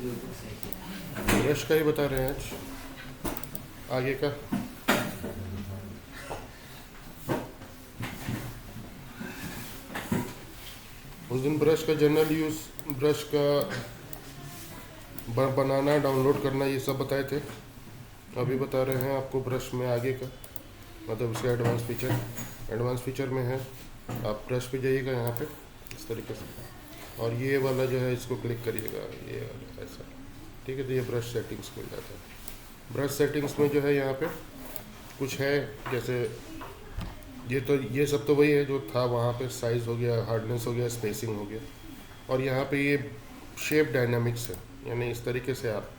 Brush का ही बता रहे हैं आज आगे का। उस दिन ब्रश का जनरल यूज़, ब्रश का बनाना, डाउनलोड करना, ये सब बताए थे। अभी बता रहे हैं आपको ब्रश में आगे का, मतलब उसका एडवांस फीचर। एडवांस फीचर में है, आप ब्रश पे जाइएगा यहाँ पे इस तरीके से, और ये वाला जो है इसको क्लिक करिएगा, ये वाला ऐसा, ठीक है। तो ये ब्रश सेटिंग्स मिल जाता है। ब्रश सेटिंग्स में जो है यहाँ पे कुछ है, जैसे ये सब तो वही है जो था वहाँ पे। साइज़ हो गया, हार्डनेस हो गया, स्पेसिंग हो गया, और यहाँ पे ये शेप डायनामिक्स है। यानी इस तरीके से आप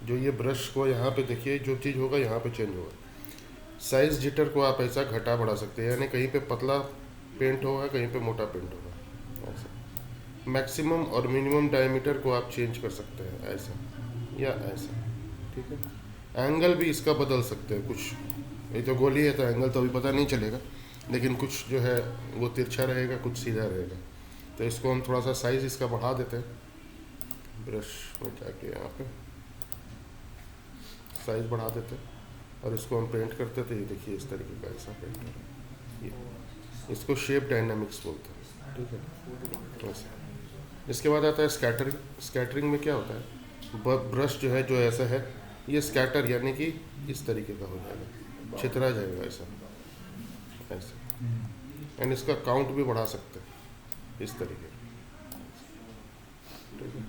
जो ये ब्रश को यहाँ पे देखिए, जो चीज़ होगा यहाँ पे चेंज होगा। साइज़ जिटर को आप ऐसा घटा बढ़ा सकते हैं, यानी कहीं पे पतला पेंट होगा, कहीं पे मोटा पेंट होगा, ऐसा। मैक्सिमम और मिनिमम डायमीटर को आप चेंज कर सकते हैं, ऐसा या ऐसा, ठीक है। एंगल भी इसका बदल सकते हैं कुछ। ये तो गोली है तो एंगल तो अभी पता नहीं चलेगा, लेकिन कुछ जो है वो तिरछा रहेगा, कुछ सीधा रहेगा। तो इसको हम थोड़ा सा साइज़ इसका बढ़ा देते हैं। ब्रश में जाके यहाँ पे साइज़ बढ़ा देते हैं, और इसको हम पेंट करते थे। ये देखिए इस तरीके का ऐसा पेंट है, ये इसको शेप डायनामिक्स बोलते हैं, ठीक है। ऐसे इसके बाद आता है स्कैटरिंग। स्कैटरिंग में क्या होता है, ब्रश जो है जो ऐसा है, ये स्कैटर यानी कि इस तरीके का हो जाएगा, छितरा जाएगा ऐसा, ऐसे। एंड इसका काउंट भी बढ़ा सकते हैं इस तरीके, ठीक है।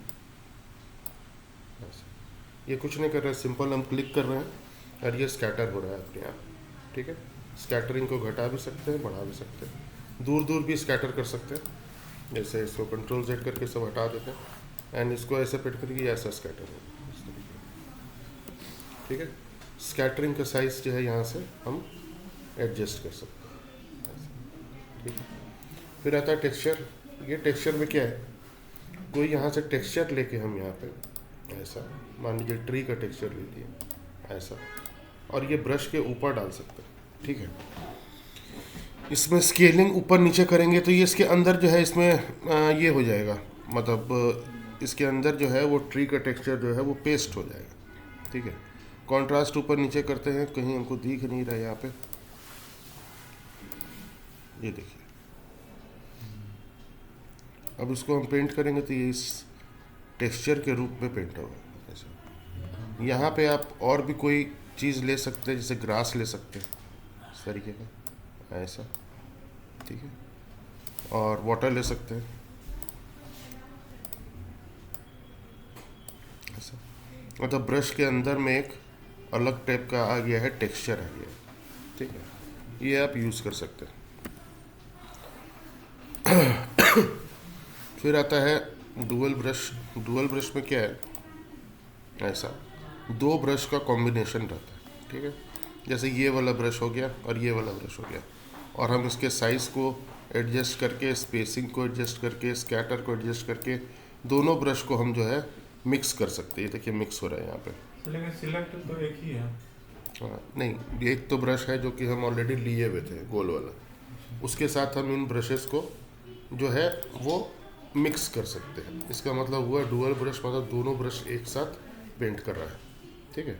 ऐसे ये कुछ नहीं कर रहे, सिंपल हम क्लिक कर रहे हैं और ये स्कैटर हो रहा है अपने आप, ठीक है। स्कैटरिंग को घटा भी सकते हैं, बढ़ा भी सकते हैं, दूर दूर भी स्कैटर कर सकते हैं। जैसे इसको कंट्रोल Z करके सब हटा देते हैं, एंड इसको ऐसे पेट करके ऐसा स्कैटर हो, इस तरीके, ठीक है। स्कैटरिंग का साइज़ जो है यहाँ से हम एडजस्ट कर सकते हैं, ठीक है। फिर आता है टेक्सचर। ये टेक्सचर में क्या है, कोई यहाँ से टेक्सचर लेके हम यहाँ पे ऐसा, मान लीजिए ट्री का टेक्सचर ले लिए ऐसा, और ये ब्रश के ऊपर डाल सकते हैं, ठीक है। इसमें स्केलिंग ऊपर नीचे करेंगे तो ये इसके अंदर जो है इसमें ये हो जाएगा, मतलब इसके अंदर जो है वो ट्री का टेक्सचर जो है वो पेस्ट हो जाएगा, ठीक है। कॉन्ट्रास्ट ऊपर नीचे करते हैं, कहीं हमको दिख नहीं रहा है यहाँ पे, ये देखिए। अब इसको हम पेंट करेंगे तो ये इस टेक्सचर के रूप में पेंट होगा ऐसा। यहाँ पे आप और भी कोई चीज़ ले सकते हैं, जैसे ग्रास ले सकते हैं इस तरीके का ऐसा, ठीक है। और वाटर ले सकते हैं ऐसा, मतलब ब्रश के अंदर में एक अलग टाइप का आ गया है, टेक्सचर आ गया, ठीक है। ये आप यूज़ कर सकते हैं। फिर आता है डुअल ब्रश। डुअल ब्रश में क्या है, ऐसा दो ब्रश का कॉम्बिनेशन रहता है, ठीक है। जैसे ये वाला ब्रश हो गया और ये वाला ब्रश हो गया, और हम इसके साइज़ को एडजस्ट करके, स्पेसिंग को एडजस्ट करके, स्कैटर को एडजस्ट करके, दोनों ब्रश को हम जो है मिक्स कर सकते हैं। ये देखिए मिक्स हो रहा है यहाँ पे। लेकिन सिलेक्ट तो एक ही है। हाँ नहीं, एक तो ब्रश है जो कि हम ऑलरेडी लिए हुए थे, गोल वाला, उसके साथ हम इन ब्रशेस को जो है वो मिक्स कर सकते हैं। इसका मतलब हुआ डुअल ब्रश, मतलब दोनों ब्रश एक साथ पेंट कर रहा है, ठीक है।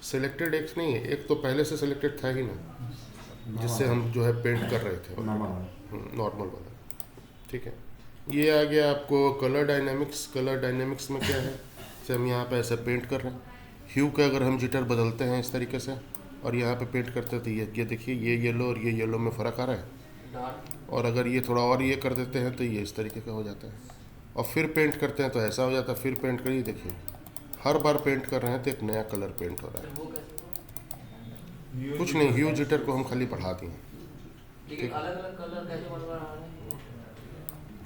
सिलेक्टेड एक नहीं है, एक तो पहले से सिलेक्टेड था ही ना, जिससे हम जो है पेंट कर रहे थे, नॉर्मल वाला, ठीक है। ये आ गया आपको कलर डायनेमिक्स। कलर डायनेमिक्स में क्या है, जैसे हम यहाँ पे ऐसे पेंट कर रहे हैं, ह्यू का अगर हम जिटर बदलते हैं इस तरीके से और यहाँ पे पेंट करते हैं तो ये देखिए ये येलो और ये येलो में फ़र्क आ रहा है, और अगर ये थोड़ा और ये कर देते हैं तो ये इस तरीके का हो जाता है, और फिर पेंट करते हैं तो ऐसा हो जाता है। फिर पेंट करिए, देखिए हर बार पेंट कर रहे हैं तो एक नया कलर पेंट हो रहा है। कुछ नहीं, ह्यू जिटर को हम खाली बढ़ा दिए, ठीक है। अलग-अलग कलर कैसे बनवा रहा है?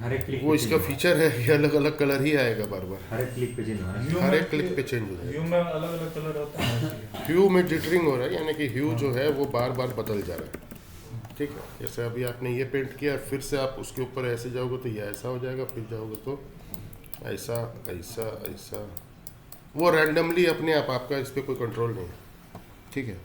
हर एक क्लिक वो इसका फीचर है, ये अलग अलग कलर ही आएगा बार बार, हर एक क्लिक पे चेंज हो रहा है। हर एक क्लिक पे चेंज हो जाएगा। व्यू में अलग-अलग कलर होता है। ह्यू में जिटरिंग हो रहा है, यानी कि ह्यू जो है वो बार बार बदल जा रहा है, ठीक है। जैसे अभी आपने ये पेंट किया, फिर से आप उसके ऊपर ऐसे जाओगे तो ये ऐसा हो जाएगा, फिर जाओगे तो ऐसा ऐसा ऐसा, वो रैंडमली अपने आप, आपका इस पर कोई कंट्रोल नहीं है, ठीक है।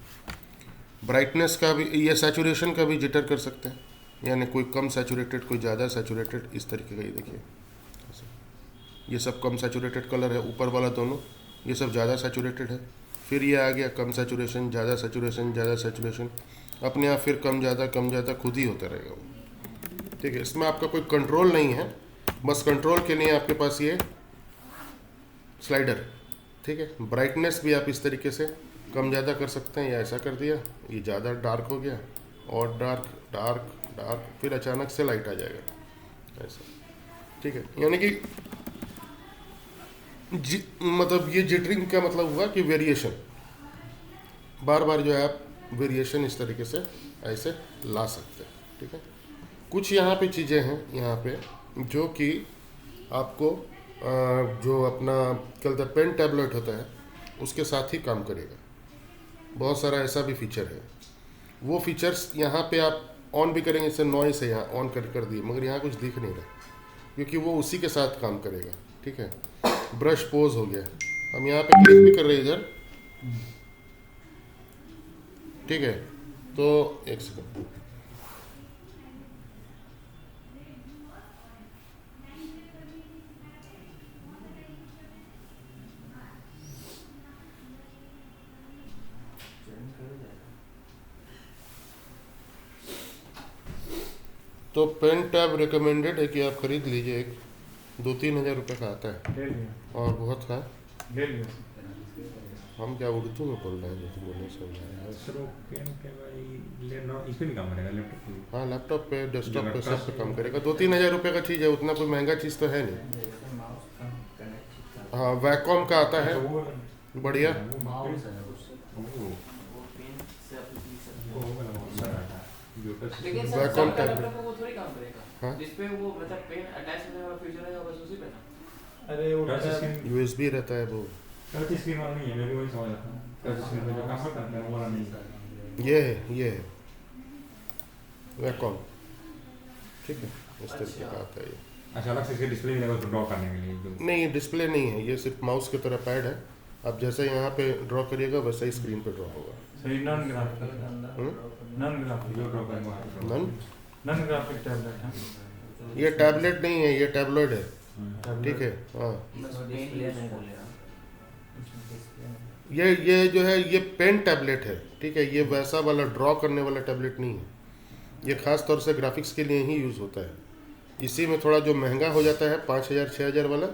ब्राइटनेस का भी, ये सैचुरेशन का भी जिटर कर सकते हैं, यानी कोई कम सैचुरेटेड कोई ज़्यादा सैचुरेटेड, इस तरीके का। ये देखिए ये सब कम सैचुरेटेड कलर है, ऊपर वाला दोनों ये सब ज़्यादा सैचुरेटेड है। फिर ये आ गया कम सैचुरेशन, ज़्यादा सैचुरेशन, ज़्यादा सैचुरेशन, अपने आप फिर कम ज़्यादा खुद ही होता रहेगा वो। ठीक है, इसमें आपका कोई कंट्रोल नहीं है, बस कंट्रोल के लिए आपके पास ये स्लाइडर। ठीक है, ब्राइटनेस भी आप इस तरीके से कम ज़्यादा कर सकते हैं, या ऐसा कर दिया ये ज़्यादा डार्क हो गया और डार्क डार्क डार्क, फिर अचानक से लाइट आ जाएगा ऐसा। ठीक है, यानी कि मतलब ये जिटरिंग का मतलब हुआ कि वेरिएशन, बार बार जो है आप वेरिएशन इस तरीके से ऐसे ला सकते हैं। ठीक है, कुछ यहाँ पे चीज़ें हैं यहाँ पे जो कि आपको जो अपना कहते हैं पेन टैबलेट होता है उसके साथ ही काम करेगा। बहुत सारा ऐसा भी फीचर है, वो फीचर्स यहाँ पे आप ऑन भी करेंगे, जैसे नॉइस है यहाँ ऑन कर दिए, मगर यहाँ कुछ दिख नहीं रहा क्योंकि वो उसी के साथ काम करेगा। ठीक है, ब्रश पोज हो गया, हम यहाँ पे क्लिक भी कर रहे हैं इधर। ठीक है, तो एक सेकंड, तो पेन टैब रिकमेंडेड है कि आप खरीद लीजिए, एक 2-3 हज़ार रुपये का आता है ले लिया, और बहुत है। ले लिया। हम क्या उर्दू में बोल रहे हैं जो तुम बोलने समझ रहे हैं। सर वो पेन के भाई लेना इस पे भी काम करेगा लैपटॉप पे। हाँ, लैपटॉप पे, डेस्कटॉप पे, सब पे काम करेगा। 2-3 हज़ार रुपये का चीज़ है, उतना कोई महंगा चीज़ तो है नहीं। हाँ, वैकॉम का आता है बढ़िया। लेकिन सर वैकॉम सबका टैबलेट। लैपटॉप पे वो थोड़ी काम करेगा। हाँ? जिसपे वो मतलब पेन अटैच होने वाला फीचर है बस उसी पे ना। अरे वो टच स्क्रीन, यूएसबी रहता है वो, टच स्क्रीन वाला नहीं है, मैं भी वही समझ रहा था। टच स्क्रीन पे जो काम करता है वो वाला नहीं है। ये है वैकॉम। ठीक है, इस तरीके का आता है ये। अच्छा, अलग से इसके डिस्प्ले भी लगा तो ड्रॉ करने के लिए जो नहीं, डिस्प्ले नहीं है, ये सिर्फ माउस की तरह पैड है। आप जैसे यहाँ पे ड्रॉ करिएगा वैसे ही स्क्रीन पे ड्रॉ होगा। सही नॉन ग्राफिक, नॉन ग्राफिक, जो ड्रॉ करेंगे नन, नॉन ग्राफिक टैबलेट है। ये टैबलेट नहीं है, ये टैबलेट है। ठीक है, हाँ, बस पेन लेयर नहीं बोलेगा। ये जो है ये पेन टैबलेट है। ठीक है, ये वैसा वाला ड्रॉ करने वाला टैबलेट नहीं है, ये खास तौर से ग्राफिक्स के लिए ही यूज़ होता है। इसी में थोड़ा जो महंगा हो जाता है 5,000-6,000 वाला,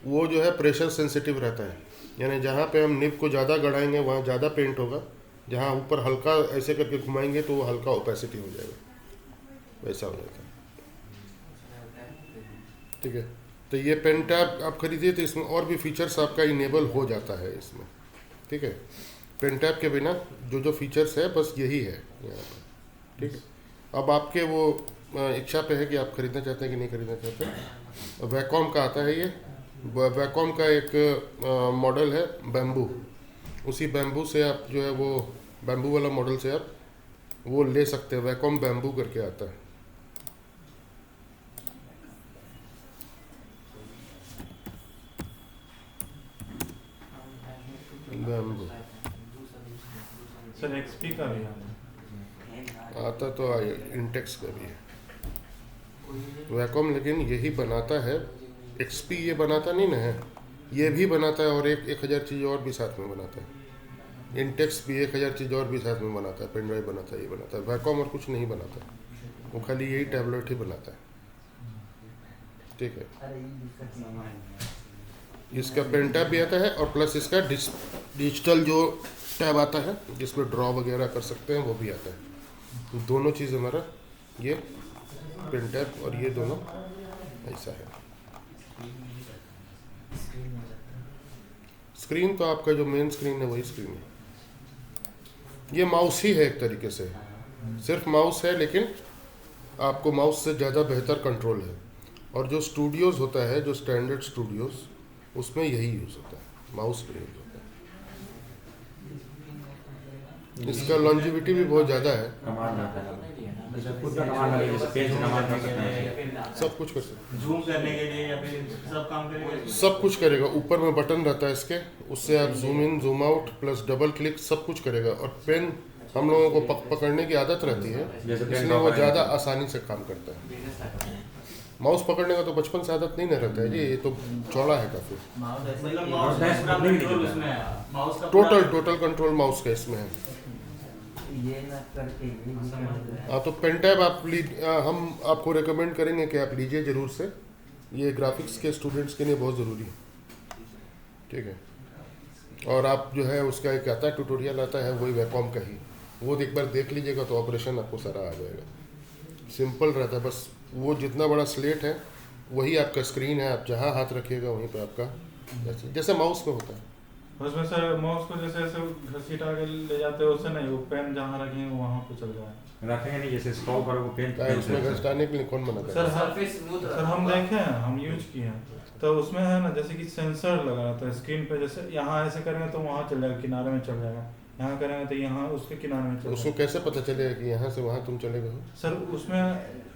वो जो है प्रेशर सेंसिटिव रहता है, यानी जहाँ पे हम निब को ज़्यादा गड़ाएंगे वहाँ ज़्यादा पेंट होगा, जहाँ ऊपर हल्का ऐसे करके घुमाएंगे तो वो हल्का ओपेसिटी हो जाएगा, वैसा हो जाता है। ठीक है, तो ये पेन टैब आप खरीदिए तो इसमें और भी फीचर्स आपका इनेबल हो जाता है इसमें। ठीक है, पेन टैब के बिना जो फीचर्स है बस यही है यहाँ पर। ठीक है, अब आपके वो इच्छा पे है कि आप खरीदना चाहते हैं कि नहीं खरीदना चाहते हैं। वैकॉम का आता है ये, वैकॉम का एक मॉडल है बैम्बू, उसी बैम्बू से आप जो है वो बैम्बू वाला मॉडल से आप वो ले सकते हैं। वैकॉम बैम्बू करके आता है। बैम्बू सर एक्सपी का भी है। आता तो इंटेक्स का भी है वैकॉम, लेकिन यही बनाता है। एक्सपी ये बनाता नहीं ना है, ये भी बनाता है और 1,000 चीज़ और भी साथ में बनाता है। इंटेक्स भी 1,000 चीज़ और भी साथ में बनाता है, पेन ड्राइव बनाता है, ये बनाता है। वैकॉम और कुछ नहीं बनाता, वो खाली यही टैबलेट ही बनाता है। ठीक है, इसका पेन टैब भी आता है और प्लस इसका डिजिटल जो टैब आता है जिसमें ड्रॉ वगैरह कर सकते हैं वो भी आता है। दोनों चीज़ हमारा ये पेन टैब और ये दोनों ऐसा है। स्क्रीन तो आपका जो मेन स्क्रीन है वही स्क्रीन है। ये माउस ही है एक तरीके से, सिर्फ माउस है, लेकिन आपको माउस से ज़्यादा बेहतर कंट्रोल है। और जो स्टूडियोज़ होता है, जो स्टैंडर्ड स्टूडियोज़, उसमें यही यूज़ होता है, माउस पे यूज़ होता है। इसका लॉन्जिविटी भी बहुत ज़्यादा है, कमांड आता है। खुद का कमांड है, जैसे पेन से कमांड कर सकते हैं। सब कुछ कर सकते जूम करने के लिए या फिर सब काम करेगा। हैं, सब कुछ करेगा। ऊपर में बटन रहता है इसके, उससे आप zoom in zoom out plus double click सब कुछ करेगा। और पेन हम लोगों को पकड़ने की आदत रहती है, जैसे पेन इसलिए ड्रॉ वो करेंगे। ज़्यादा आसानी से काम करता है। माउस पकड़ने का तो बचपन से आदत नहीं ना रहता है जी, ये तो चौड़ा है काफ़ी। माउस ऐसे मतलब माउस का पूरा कंट्रोल उसमें है, माउस का टोटल कंट्रोल माउस का इसमें है। ये ना करके हाँ, तो पेन टैब हम आपको रेकमेंड करेंगे कि आप लीजिए ज़रूर से, ये ग्राफिक्स के स्टूडेंट्स के लिए बहुत ज़रूरी है, ठीक है। और आप जो है उसका एक आता है ट्यूटोरियल आता है वही वैकॉम का ही, वो एक बार देख लीजिएगा तो ऑपरेशन आपको सारा आ जाएगा, सिंपल रहता है। बस वो जितना बड़ा स्लेट है वही आपका स्क्रीन है, आप जहाँ हाथ रखिएगा वहीं पे आपका जैसे माउस में होता है। उसमें सर माउस को जैसे ऐसे घसीटा के ले जाते हैं, उससे नहीं, वो पेन जहाँ रखेंगे वहाँ पे चल जाए, रखेंगे नहीं, जैसे स्क्रॉल करो वो पेन क्या है, उसमें घसटाने के लिए कौन मना सर करे? सरफेस स्मूथ सर हम देखे हैं, हम यूज किए हैं, तो उसमें है ना जैसे कि सेंसर लगा रहता है स्क्रीन पे, जैसे यहाँ ऐसे करेंगे तो वहाँ चल जाएगा, किनारे में चल जाएगा, यहाँ करेंगे तो यहाँ उसके किनारे में चल उसको जाएगा। कैसे पता चलेगा कि यहाँ से वहाँ तुम चले गए हो? सर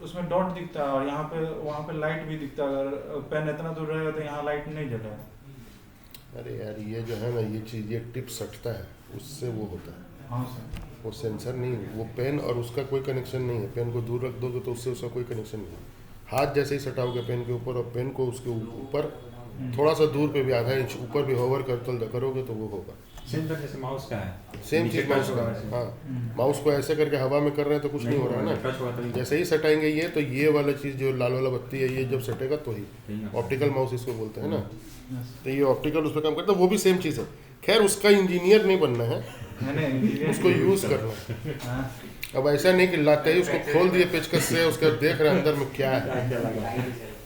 उसमें डॉट दिखता है और यहाँ पे वहाँ पे लाइट भी दिखता है, अगर पेन इतना दूर रहेगा तो यहाँ लाइट नहीं जलेगा। अरे यार ये जो है ना ये चीज़, ये टिप सटता है उससे वो होता है, हाँ सर, वो सेंसर नहीं, वो पेन और उसका कोई कनेक्शन नहीं है। पेन को दूर रख दोगे तो उससे उसका कोई कनेक्शन नहीं है। हाथ जैसे ही सटाओगे पेन के ऊपर और पेन को उसके ऊपर थोड़ा सा दूर पे भी आधा इंच ऊपर भी होवर करोगे तो वो होगा। सेंसर जैसे माउस का है, सेम चीज़ माउस का है। हाँ, माउस को ऐसे करके हवा में कर रहे हैं तो कुछ नहीं हो रहा है ना, टच हुआ तो जैसे ही सटाएंगे ये तो ये वाला चीज़ जो लाल वाला बत्ती है ये जब सटेगा तो ही, ऑप्टिकल माउस इसको बोलते हैं ना, तो ये ऑप्टिकल उस पर काम करता है, वो भी सेम चीज़ है। खैर उसका इंजीनियर नहीं बनना है, उसको यूज़ करना है। हाँ, अब ऐसा नहीं कि लाते ही उसको खोल दिए पेचकस से, उसके देख रहे हैं अंदर में क्या है,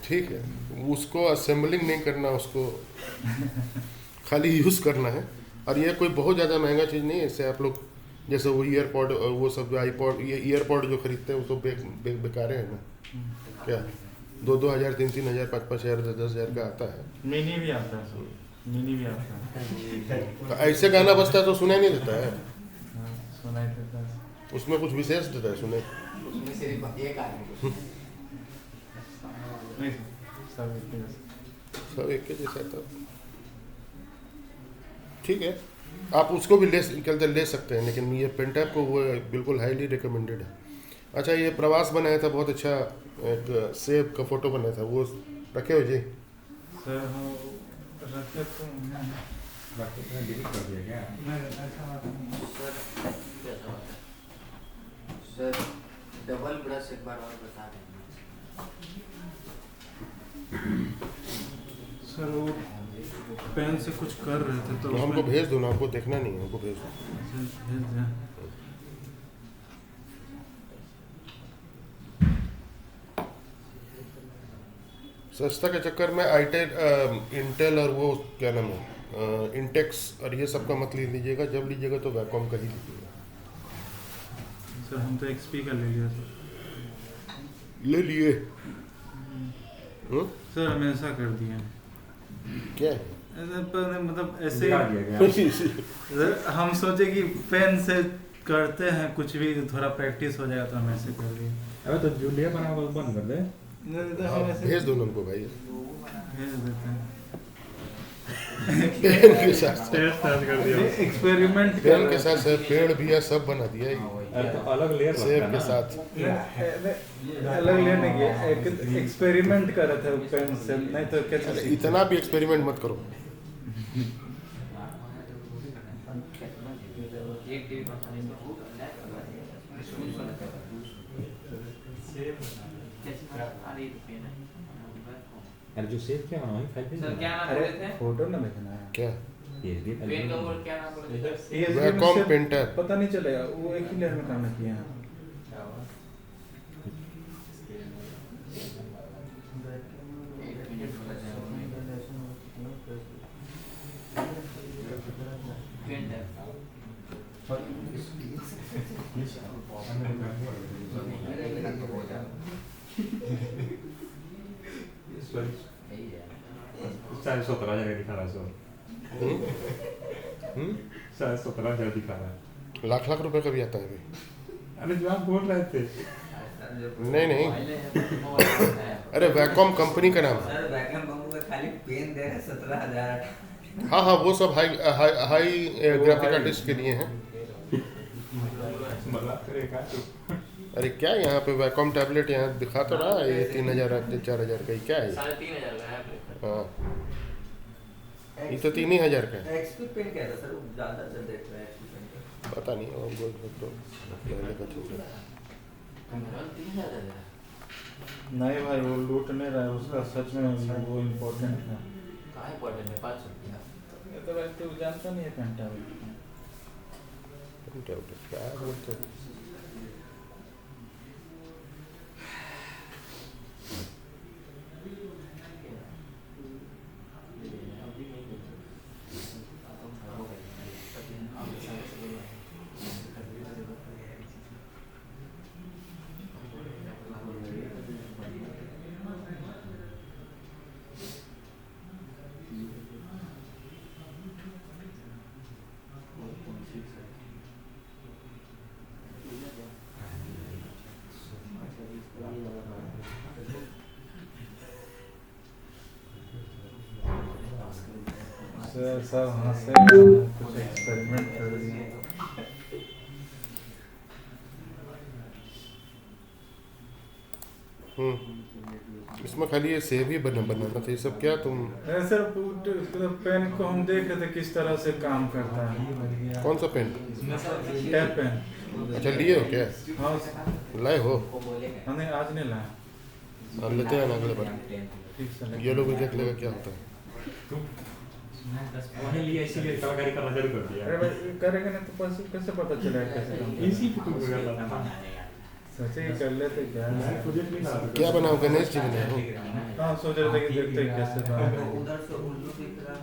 ठीक है, उसको असेंबलिंग नहीं करना, उसको खाली यूज़ करना है। और ये कोई बहुत ज़्यादा महंगा चीज़ नहीं है, इससे आप लोग जैसे वो ईयरपॉड वो सब जो आईपॉड ये ईयरपॉड जो खरीदते हैं वो तो बेकारे हैं ना, क्या 2-2 हज़ार 3-3 हज़ार 5-5 हज़ार 10-10 हज़ार का आता है। मिनी भी आता है सर, मिनी भी आता है, तो ऐसे गाना बजता है तो सुनाई नहीं देता है, हाँ, सुनाई देता है। उसमें कुछ विशेष देता है सुने, उसमें सिर्फ एक आदमी नहीं सब एक ही जैसे। सब एक के जैसा था, ठीक है। आप उसको भी ले सकते हैं, लेकिन ये पेन टैब को वो बिल्कुल हाईली रिकमेंडेड है। अच्छा, ये प्रवास बनाया था, बहुत अच्छा एक सेब का फोटो बनाया था, वो रखे हो जी? सर हम रखे तो हैं। बाकी तो डिलीट कर दिया क्या? नहीं, ऐसा बात नहीं। सर डबल ब्रश एक बार और बता दें। सर वो पेन से कुछ कर रहे थे तो तो हमको उसमें- भेज दो ना, हमको देखना नहीं है, हमको भेज दो। भेज दें। सस्ता के चक्कर में इंटेल और वो क्या नाम है इंटेक्स और ये सब का मत लीजिएगा, जब लीजिएगा तो वैकॉम का ही लीजिएगा। सर हम तो XP का ले लिया सर। ले लिए? सर हम ऐसा कर दिए क्या मतलब ऐसे दिखा दिया गया। सर हम सोचे कि पेन से करते हैं कुछ भी, थोड़ा प्रैक्टिस हो जाएगा तो हम ऐसे कर दिए। अबे तो जो लिया बना वो बंद कर दे। नहीं तो हम ऐसे भेज दो ना हमको भाई, भेज देते हैं। पेन के साथ, एक्सपेरिमेंट पेन के साथ पेड़ भी है, सब बना दिया है, अरे तो अलग लेयर सेब के साथ। अलग लेने के एक एक्सपेरिमेंट कर रहे थे पेन से, नहीं तो कैसे अरे सीखते? इतना भी एक्सपेरिमेंट मत करो। एक टीवी कंपनी में अरे पेन है अरे जो सेव किया ना वही फाइल सर, क्या नाम अरे बोले थे? फोटो ना देखना है। क्या ये भी पेन का बोल क्या नाम बोले थे? ये वैकॉम से पेन टैब। पता नहीं चलेगा, वो एक ही लेयर में काम किया है। पेन टैब शायद 17,000 दिखा रहा है सो। शायद 17,000 दिखा रहा है। लाख लाख रुपए का भी आता है भाई। अरे जो आप बोल रहे थे नहीं नहीं, अरे वैकॉम कंपनी का नाम है। सर वैक्यूम पंप का खाली पेन दे रहे 17,000। हाँ हाँ, वो सब हाई ग्राफिक आर्टिस्ट के लिए हैं। मजाक करेगा तो अरे क्या यहाँ पे वैकॉम टैबलेट यहाँ दिखा तो रहा है, ये 3,000 4,000 का ही क्या है ये? 3,500 का है आपके। हाँ ये तो 3,000 का है। एक्सपी पेन क्या था सर, वो ज्यादा चल देख रहा है एक्सपी पेन का। पता नहीं वो तो पहले का चीज़ है। 3,000 दे रहा है। नहीं भाई वो लूट नहीं रहा है, उसका सच में वो इम्पोर्टेंट है। कहाँ इम्पोर्टेंट है? 500 रुपया। ये तो भाई तू जानता नहीं है पेंटाबिल। क्या बोलते हैं? सब हंसे कुछ एक्सपेरिमेंट कर दिए। इसमें खाली ये सेब ही बनाना था, ये सब क्या तुम? सर पेन को हम देख रहे थे किस तरह से काम करता है। कौन सा पेन? Tap pen. अच्छा लिए हो क्या? हाँ लाए हो? नहीं आज नहीं लाया। हाँ लेते हैं ना अगले बार। ठीक से ये लोग भी देख लेगा क्या होता है। उन्हें लिए इसीलिए कलाकारी करना शुरू कर दिया। अरे भाई करेंगे नहीं तो परसों कैसे पता चलेगा कैसे काम करना है? इसी पे तुम कर लेना। सच्ची ही कर लेते क्या? प्रोजेक्ट नहीं ना क्या बनाओ? गणेश जी बनाओ। हाँ सोच रहे थे कि देखते हैं कैसे बनाएंगे। उधर से उल्लू दिख रहा है,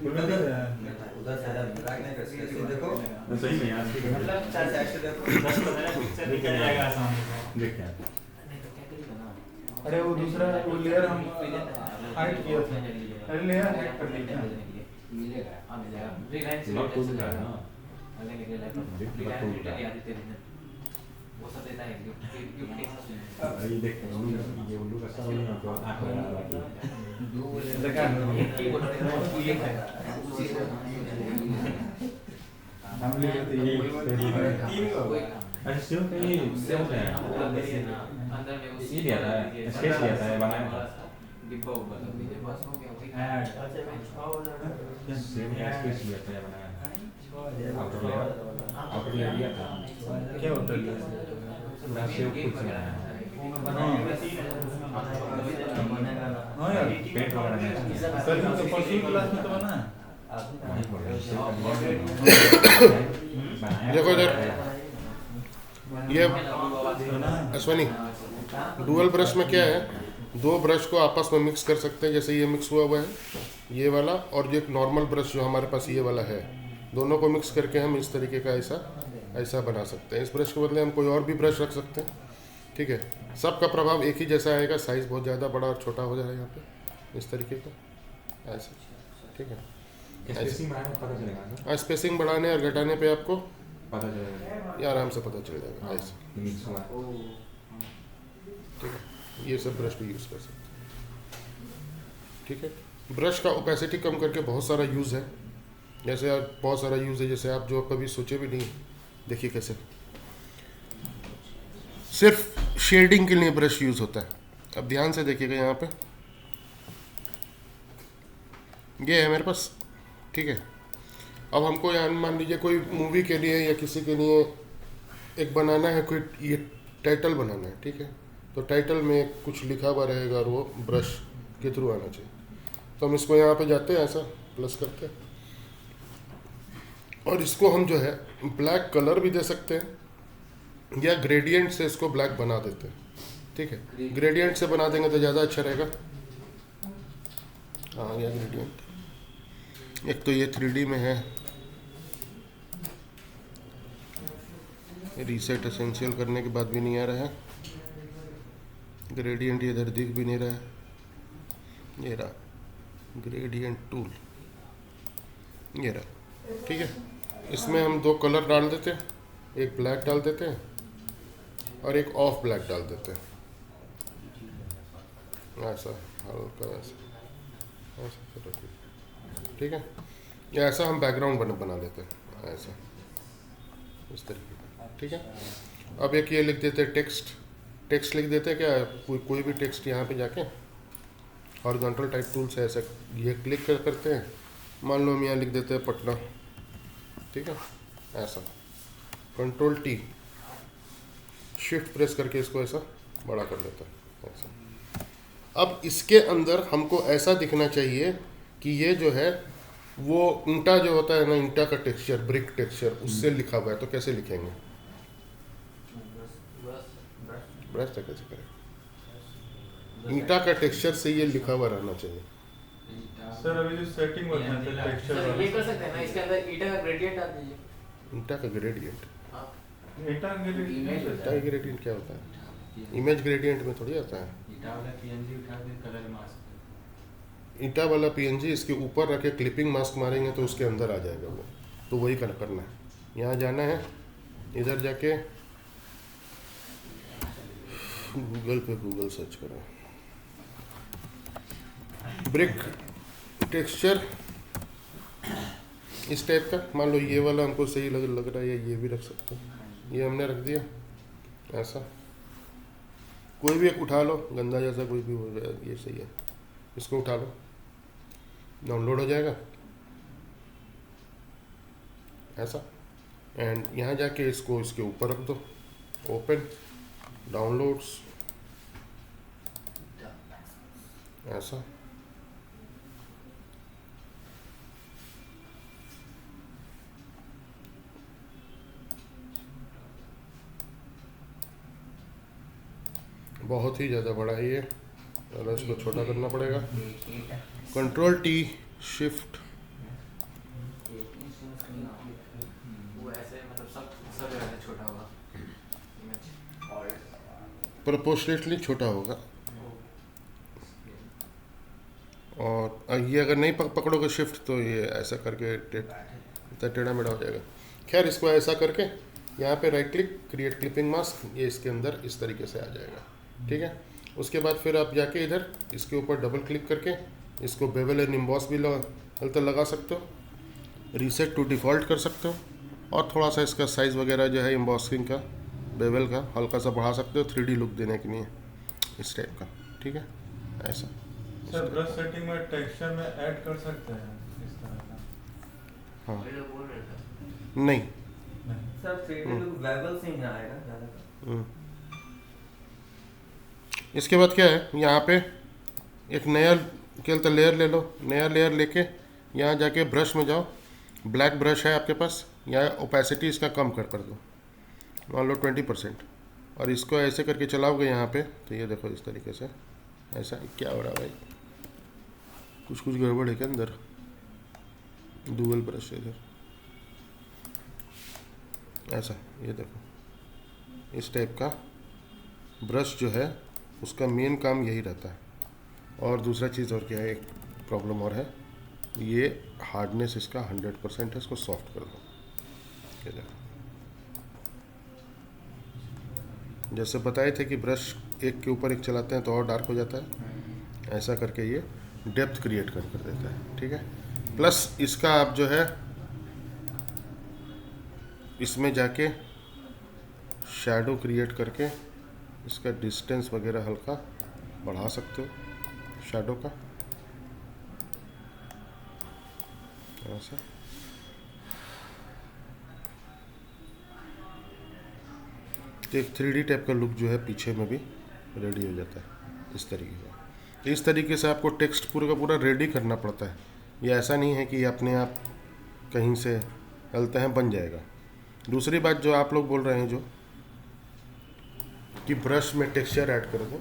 उल्लू दिख रहा है। उधर से ड्रैग नहीं कर सकते, देखो सही में यार मतलब चार साइड से देखो। 10 को मेरा पिक्चर निकल जाएगा सामने से। देख क्या नहीं तो क्या करेगा ना? अरे वो दूसरा वो लेयर हम हाइड किया था। अरे लेयर हाइड कर दिया। मिलेगा। हाँ मिलेगा। रिलायंस से लॉक लेटेस्ट टूल चलेगा। है ना। अलग अलग लैपटॉप। लॉक टूल रिलायंस है। याद तेरे ने वो सब देता है गिफ्ट ये देख ये उल्लू का सब नहीं तो आंख में आ रहा है। देखा हम लिए थे ये अच्छा सिर्फ ये सेव है। अंदर में ये दिया था, स्केच दिया था, ये बनाया था। डिब्बा उब्बा सब दीजिए बस हो गया वही। सेव है, स्केच दिया था, ये बनाया। आउटर लेयर दिया था। क्या होता है? पूरा सेव कुछ बनाया। हाँ यार पेंट वगैरह नहीं। सर हम तो परसों क्लास में तो बना है। देखो इधर ये बना है। अश्वनी, डुअल ब्रश में क्या है, दो ब्रश को आपस में मिक्स कर सकते हैं। जैसे ये मिक्स हुआ हुआ है ये वाला, और जो एक नॉर्मल ब्रश जो हमारे पास ये वाला है, दोनों को मिक्स करके हम इस तरीके का ऐसा बना सकते हैं। इस ब्रश के बदले हम कोई और भी ब्रश रख सकते हैं। ठीक है, सबका प्रभाव एक ही जैसा आएगा, साइज़ बहुत ज़्यादा बड़ा और छोटा हो जाएगा यहाँ पे इस तरीके का ऐसे। ठीक है, स्पेसिंग बनाने में पता चलेगा ना। स्पेसिंग बढ़ाने और घटाने पे आपको पता चलेगा ये आराम से पता चल जाएगा ऐसे। मिक्स हुआ। ठीक है, ये सब ब्रश भी यूज़ कर सकते हैं। ठीक है, ब्रश का ओपेसिटी कम करके बहुत सारा यूज़ है। जैसे आप बहुत सारा यूज़ है, जैसे आप जो कभी सोचे भी नहीं। देखिए कैसे सिर्फ शेडिंग के लिए ब्रश यूज़ होता है। अब ध्यान से देखिएगा यहाँ पे ये है मेरे पास। ठीक है, अब हमको यहाँ मान लीजिए कोई मूवी के लिए या किसी के लिए एक बनाना है, कोई ये टाइटल बनाना है। ठीक है, तो टाइटल में कुछ लिखा हुआ रहेगा और वो ब्रश के थ्रू आना चाहिए। तो हम इसको यहाँ पे जाते हैं ऐसा प्लस करते हैं, और इसको हम जो है ब्लैक कलर भी दे सकते हैं या ग्रेडियंट से इसको ब्लैक बना देते हैं। ठीक है, ग्रेडियंट से बना देंगे तो ज़्यादा अच्छा रहेगा। हाँ या ग्रेडियंट, एक तो ये 3D में है, रीसेट एसेंशियल करने के बाद भी नहीं आ रहा है। ग्रेडियंट इधर दिख भी नहीं रहा है। ये रहा ग्रेडियंट टूल, ये रहा। ठीक है, इसमें हम दो कलर डाल देते हैं, एक ब्लैक डाल देते हैं और एक ऑफ ब्लैक डाल देते हैं। ऐसा हल्का ऐसा। ठीक है, या ऐसा हम बैकग्राउंड बना लेते हैं ऐसा इस तरीके का। ठीक है, अब एक ये लिख देते हैं टेक्स्ट लिख देते हैं क्या, कोई भी टेक्स्ट यहाँ पे जाके हॉरिजॉन्टल टाइप टूल से ऐसा ये क्लिक करते हैं, मान लो हम यहाँ लिख देते हैं पटना, ठीक है, ऐसा कंट्रोल टी शिफ्ट प्रेस करके इसको ऐसा बड़ा कर देता है ऐसा। अब इसके अंदर हमको ऐसा दिखना चाहिए कि ये जो है वो ईंटा जो होता है ना, ईंटा का टेक्सचर, ब्रिक टेक्सचर, उससे लिखा हुआ है। तो कैसे लिखेंगे? ब्रश से कैसे करें? ईंटा का टेक्सचर से ये लिखा हुआ रहना चाहिए। सर अभी जो सेटिंग बताया था टेक्सचर सर ये कर सकते हैं ना, इसके अंदर ईटा का ग्रेडियंट डाल दीजिए। ईंटा का ग्रेडियंट? हाँ ईटा ईंटा का ग्रेडियंट क्या होता है? इमेज ग्रेडियंट में थोड़ी आता है। ईटा वाला पीएनजी उठा के कलर मास्क, ईंटा वाला पीएनजी इसके ऊपर रखे क्लिपिंग मास्क मारेंगे तो उसके अंदर आ जाएगा वो। तो वही करना है। यहाँ जाना है, इधर जाके गूगल पे गूगल सर्च करो, ब्रिक टेक्सचर इस टाइप का। मान लो ये वाला हमको सही लग रहा है, या ये भी रख सकते हैं। ये हमने रख दिया ऐसा। कोई भी एक उठा लो, गंदा जैसा कोई भी हो जाए, ये सही है। इसको उठा लो, डाउनलोड हो जाएगा ऐसा। एंड यहाँ जाके इसको इसके ऊपर रख दो, ओपन डाउनलोड्स ऐसा। बहुत ही ज़्यादा बड़ा है ये, और इसको छोटा करना पड़ेगा। कंट्रोल टी शिफ्ट, वो ऐसे मतलब सब ऐसे छोटा होगा इमेज। प्रोपोर्शनेटली छोटा होगा। और ये अगर नहीं पकड़ोगे शिफ्ट तो ये ऐसा करके टेढ़ा मेढ़ा हो जाएगा। खैर, इसको ऐसा करके यहाँ पे right click, create clipping mask, ये इसके अंदर इस तरीके से आ जाएगा, ठीक है। उसके बाद फिर आप जाके इधर इसके ऊपर डबल क्लिक करके इसको बेवल एंड एम्बॉस भी लगा सकते हो, रीसेट टू डिफ़ॉल्ट कर सकते हो, और थोड़ा सा इसका साइज़ वगैरह जो है एम्बॉसिंग का, बेवल का हल्का सा बढ़ा सकते हो 3D लुक देने के लिए, इस टाइप का, ठीक है, ऐसा। सर ब्रश सेटिंग में टेक्सचर में ऐड कर सकते हैं इस तरह का? हाँ, ये लोग बोल रहे थे नहीं, नहीं सर 3D लुक वेबल से ही आएगा ज़्यादा। इसके बाद क्या है, यहाँ पे एक नया केवल लेयर ले लो, नया लेयर लेके यहाँ जाके ब्रश में जाओ, ब्लैक ब्रश है आपके पास, यहाँ ओपेसिटी इसका कम कर दो, मान लो 20%, और इसको ऐसे करके चलाओगे यहाँ पे तो ये देखो इस तरीके से ऐसा। क्या हो रहा है भाई, कुछ गड़बड़ है क्या अंदर? डुअल ब्रश है इधर, ऐसा, ये देखो इस टाइप का ब्रश जो है उसका मेन काम यही रहता है। और दूसरा चीज़ और क्या है, एक प्रॉब्लम और है, ये हार्डनेस इसका 100% है, इसको सॉफ्ट कर दो। ये देखो, जैसे बताए थे कि ब्रश एक के ऊपर एक चलाते हैं तो और डार्क हो जाता है, ऐसा करके ये डेप्थ क्रिएट कर देता है, ठीक है। प्लस इसका आप जो है इसमें जाके शैडो क्रिएट करके इसका डिस्टेंस वगैरह हल्का बढ़ा सकते हो शैडो का, ऐसा। एक 3D टाइप का लुक जो है पीछे में भी रेडी हो जाता है इस तरीके का। इस तरीके से आपको टेक्स्ट पूरा का पूरा रेडी करना पड़ता है, ये ऐसा नहीं है कि अपने आप कहीं से हलते हैं बन जाएगा। दूसरी बात जो आप लोग बोल रहे हैं जो कि ब्रश में टेक्सचर ऐड कर दो,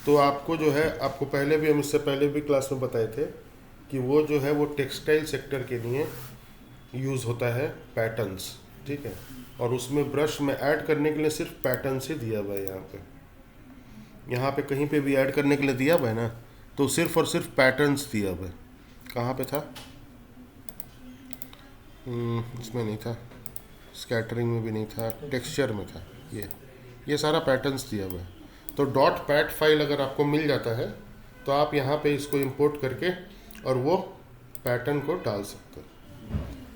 तो आपको जो है, आपको पहले भी, हम इससे पहले भी क्लास में बताए थे कि वो जो है वो टेक्सटाइल सेक्टर के लिए यूज़ होता है पैटर्न्स, ठीक है। और उसमें ब्रश में ऐड करने के लिए सिर्फ पैटर्न्स ही दिया हुआ है। यहाँ पे कहीं पे भी ऐड करने के लिए दिया हुआ है ना, तो सिर्फ और सिर्फ पैटर्न्स दिया हुआ है। कहाँ पे था? इसमें नहीं था, स्कैटरिंग में भी नहीं था, टेक्सचर में था। ये सारा पैटर्न्स दिया हुआ है। तो डॉट पैट फाइल अगर आपको मिल जाता है तो आप यहाँ पे इसको इंपोर्ट करके और वो पैटर्न को डाल सकते हो।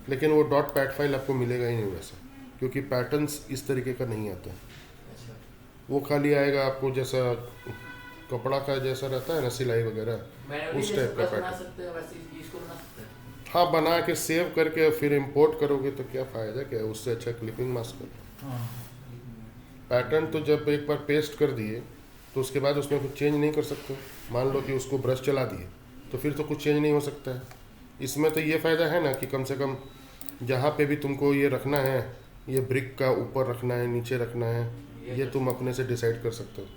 लेकिन वो डॉट पैट फाइल आपको मिलेगा ही नहीं वैसे, क्योंकि पैटर्न्स इस तरीके का नहीं आता है। वो खाली आएगा आपको जैसा कपड़ा का जैसा रहता है ना, सिलाई वगैरह, मैंने उस जैसे टाइप का ब्रश बना पैटर्न। सकते हैं वैसे इसको बना सकते हैं। हाँ, बना के सेव करके फिर इंपोर्ट करोगे तो क्या फ़ायदा, क्या है? उससे अच्छा क्लिपिंग मास्क कर। हाँ पैटर्न तो जब एक बार पेस्ट कर दिए तो उसके बाद उसमें कुछ चेंज नहीं कर सकते। मान लो कि उसको ब्रश चला दिए तो फिर तो कुछ चेंज नहीं हो सकता है। इसमें तो ये फ़ायदा है ना कि कम से कम जहाँ पे भी तुमको ये रखना है, ये ब्रिक का ऊपर रखना है, नीचे रखना है, ये तुम अपने से डिसाइड कर सकते हो।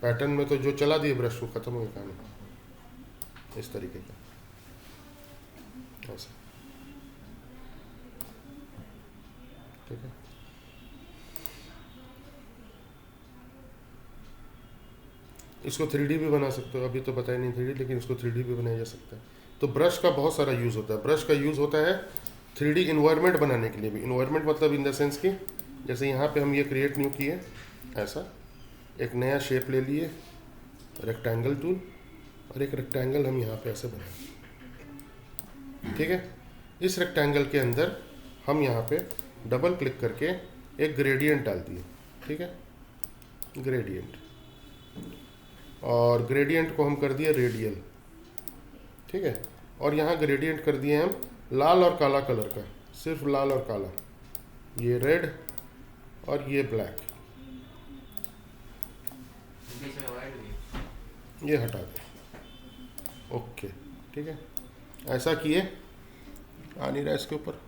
पैटर्न में तो जो चला दिए ब्रश को ख़त्म हो गया कहानी। इस तरीके का ऐसा, ठीक है। इसको 3D भी बना सकते हो, अभी तो बताया नहीं 3D, लेकिन इसको 3D भी बनाया जा सकता है। तो ब्रश का बहुत सारा यूज़ होता है। ब्रश का यूज़ होता है 3D इन्वायरमेंट बनाने के लिए भी। इन्वायरमेंट मतलब इन द सेंस कि जैसे यहाँ पे हम ये क्रिएट न्यू किए, ऐसा एक नया शेप ले लिए, रेक्टेंगल टूल, और एक रेक्टेंगल हम यहाँ पे ऐसे बनाए, ठीक है। इस रेक्टेंगल के अंदर हम यहाँ पे डबल क्लिक करके एक ग्रेडियंट डाल दिए, ठीक है, ग्रेडियंट, और ग्रेडियंट को हम कर दिए रेडियल, ठीक है। और यहाँ ग्रेडियंट कर दिए हम लाल और काला कलर का, सिर्फ लाल और काला, ये रेड और ये ब्लैक, बीच में वाइट भी। ये हटा दें, ओके, ठीक है। ऐसा किए, आ नहीं रहा इसके ऊपर,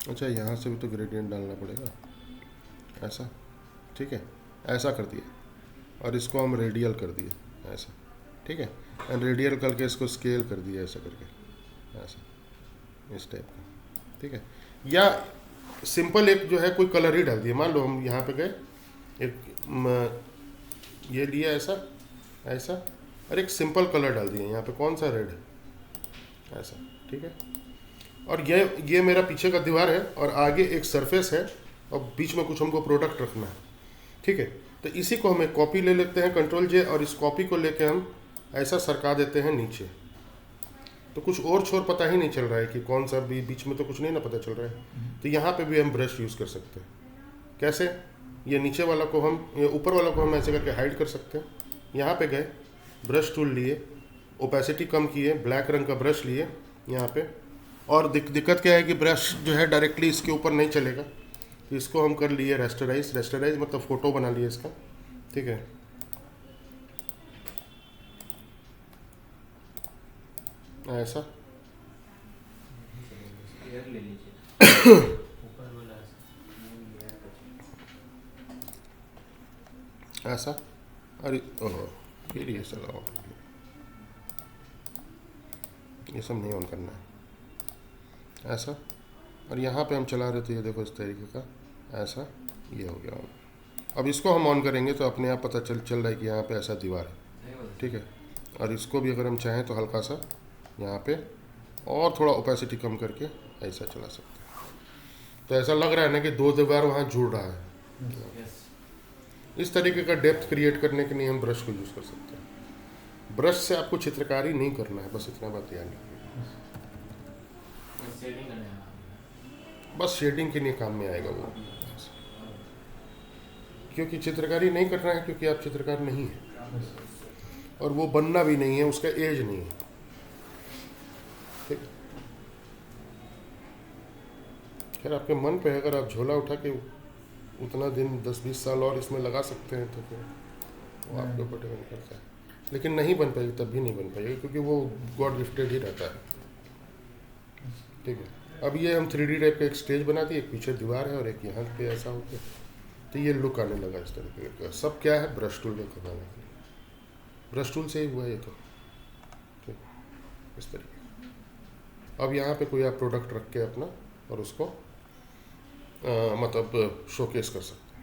अच्छा, यहाँ से भी तो ग्रेडियंट डालना पड़ेगा, ऐसा, ठीक है। ऐसा कर दिए और इसको हम रेडियल कर दिए, ऐसा, ठीक है। एंड रेडियल करके इसको स्केल कर दिया, ऐसा करके, ऐसा, इस टाइप का, ठीक है। या सिंपल एक जो है कोई कलर ही डाल दिए। मान लो हम यहाँ पे गए, एक ये लिया ऐसा, ऐसा, और एक सिंपल कलर डाल दिए यहाँ पे, कौन सा, रेड, ऐसा, ठीक है। और ये मेरा पीछे का दीवार है और आगे एक सरफेस है और बीच में कुछ हमको प्रोडक्ट रखना है, ठीक है। तो इसी को हम एक कॉपी ले लेते हैं, Ctrl J, और इस कॉपी को लेके हम ऐसा सरका देते हैं नीचे। तो कुछ और छोर पता ही नहीं चल रहा है कि कौन सा, भी बीच में तो कुछ नहीं ना पता चल रहा है। तो यहाँ पे भी हम ब्रश यूज़ कर सकते हैं। कैसे? ये नीचे वाला को हम, ये ऊपर वाला को हम ऐसे करके हाइड कर सकते हैं। यहाँ पे गए, ब्रश टूल लिए, ओपेसिटी कम किए, ब्लैक रंग का ब्रश लिए यहाँ पे, और दिक्कत क्या है कि ब्रश जो है डायरेक्टली इसके ऊपर नहीं चलेगा, तो इसको हम कर लिए रेस्टराइज। रेस्टराइज मतलब फ़ोटो बना लिए इसका, ठीक है। ऐसा, एयर ले लीजिए ऊपर वाला ऐसा, अरे ओह, फिर ये सब ऑन, ये सब नहीं ऑन करना है, ऐसा। और यहाँ पे हम चला रहे थे, ये देखो इस तरीके का, ऐसा, ये हो गया ऑन। अब इसको हम ऑन करेंगे तो अपने आप पता चल रहा है कि यहाँ पे ऐसा दीवार है, ठीक है। और इसको भी अगर हम चाहें तो हल्का सा यहाँ पे और थोड़ा ओपेसिटी कम करके ऐसा चला सकते हैं। तो ऐसा लग रहा है ना कि दो दीवार वहाँ जुड़ रहा है। इस तरीके का डेप्थ क्रिएट करने के लिए हम ब्रश को यूज़ कर सकते हैं। ब्रश से आपको चित्रकारी नहीं करना है, बस इतना बात ध्यान रखिए। शेडिंग करने वाला। बस शेडिंग के लिए काम में आएगा वो, क्योंकि चित्रकारी नहीं करना है, क्योंकि आप चित्रकार नहीं हैं और वो बनना भी नहीं है, उसका एज नहीं है, ठीक। खैर आपके मन पे है, अगर आप झोला उठा के उतना दिन 10-20 साल और इसमें लगा सकते हैं तो फिर वो आपके ऊपर डिपेंड करता है। लेकिन नहीं बन पाएगी, तब भी नहीं बन पाएगी, क्योंकि वो गॉड गिफ्टेड ही रहता है, ठीक है। अब ये हम 3D टाइप का एक स्टेज बना दिए, एक पीछे दीवार है और एक यहाँ पे ऐसा हो गया, तो ये लुक आने लगा इस तरीके का। सब क्या है, ब्रश टूल में करवाने के लिए, ब्रश टूल से ही हुआ ये तो, ठीक, इस तरीके। अब यहाँ पे कोई आप प्रोडक्ट रख के अपना और उसको मतलब शोकेस कर सकते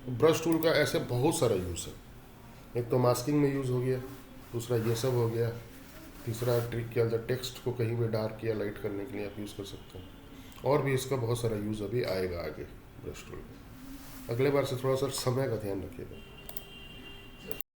हैं। ब्रश टूल का ऐसे बहुत सारा यूज़ है। एक तो मास्किंग में यूज़ हो गया, दूसरा ये सब हो गया, तीसरा ट्रिक क्या होता है, टेक्स्ट को कहीं भी डार्क या लाइट करने के लिए आप यूज़ कर सकते हैं। और भी इसका बहुत सारा यूज़ अभी आएगा आगे ब्रश टूल में। अगले बार से थोड़ा सा समय का ध्यान रखिएगा।